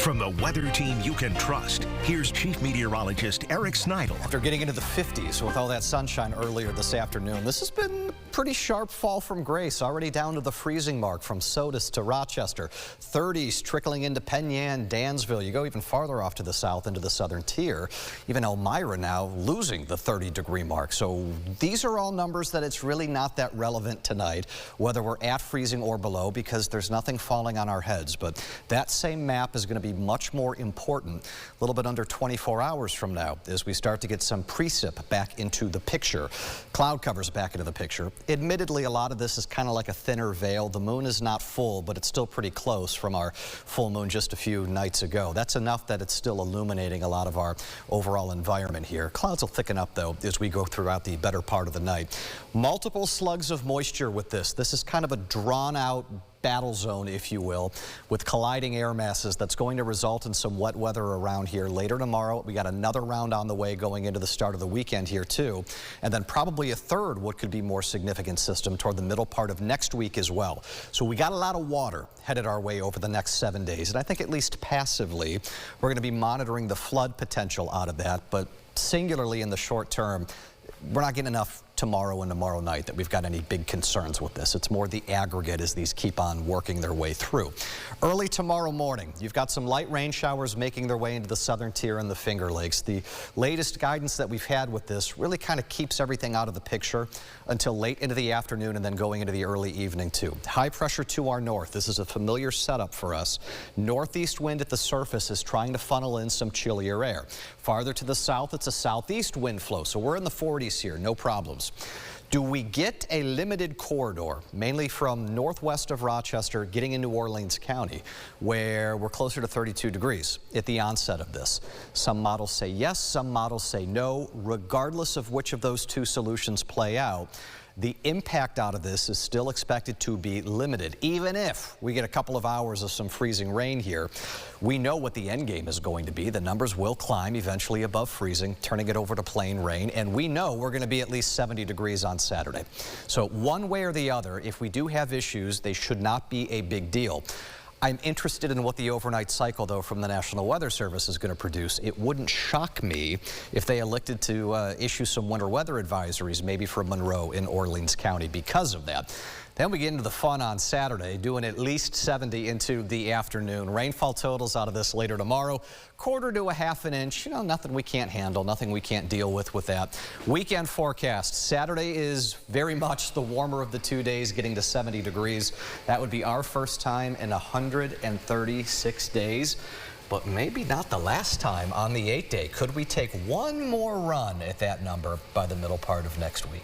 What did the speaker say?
From the weather team you can trust, here's Chief Meteorologist Eric Sneidel. After getting into the 50s with all that sunshine earlier this afternoon, this has been a pretty sharp fall from grace, already down to the freezing mark from Sodus to Rochester. 30s trickling into Penyan, Dansville. You go even farther off to the south into the southern tier. Even Elmira now losing the 30-degree mark. So these are all numbers that it's really not that relevant tonight, whether we're at freezing or below, because there's nothing falling on our heads. But that same map is going to be much more important a little bit under 24 hours from now as we start to get some precip back into the picture. Cloud covers back into the picture. Admittedly, a lot of this is kind of like a thinner veil. The moon is not full, but it's still pretty close from our full moon just a few nights ago. That's enough that it's still illuminating a lot of our overall environment here. Clouds will thicken up, though, as we go throughout the better part of the night. Multiple slugs of moisture with this. This is kind of a drawn-out battle zone, if you will, with colliding air masses that's going to result in some wet weather around here later tomorrow. We got another round on the way going into the start of the weekend here too, and then probably a third what could be more significant system toward the middle part of next week as well. So we got a lot of water headed our way over the next 7 days, and I think at least passively we're going to be monitoring the flood potential out of that, but singularly in the short term, we're not getting enough tomorrow and tomorrow night that we've got any big concerns with this. It's more the aggregate as these keep on working their way through. Early tomorrow morning, you've got some light rain showers making their way into the southern tier and the Finger Lakes. The latest guidance that we've had with this really kind of keeps everything out of the picture until late into the afternoon and then going into the early evening too. High pressure to our north. This is a familiar setup for us. Northeast wind at the surface is trying to funnel in some chillier air. Farther to the south, it's a southeast wind flow, so we're in the 40s here, no problems. Do we get a limited corridor, mainly from northwest of Rochester, getting into Orleans County, where we're closer to 32 degrees at the onset of this? Some models say yes, some models say no. Regardless of which of those two solutions play out, the impact out of this is still expected to be limited. Even if we get a couple of hours of some freezing rain here, we know what the end game is going to be. The numbers will climb eventually above freezing, turning it over to plain rain, and we know we're going to be at least 70 degrees on Saturday. So one way or the other, if we do have issues, they should not be a big deal. I'm interested in what the overnight cycle, though, from the National Weather Service is going to produce. It wouldn't shock me if they elected to issue some winter weather advisories, maybe for Monroe in Orleans County because of that. Then we get into the fun on Saturday, doing at least 70 into the afternoon. Rainfall totals out of this later tomorrow, quarter to a half an inch. You know, nothing we can't handle, nothing we can't deal with that. Weekend forecast. Saturday is very much the warmer of the 2 days, getting to 70 degrees. That would be our first time in 136 days. But maybe not the last time on the 8-day. Could we take one more run at that number by the middle part of next week?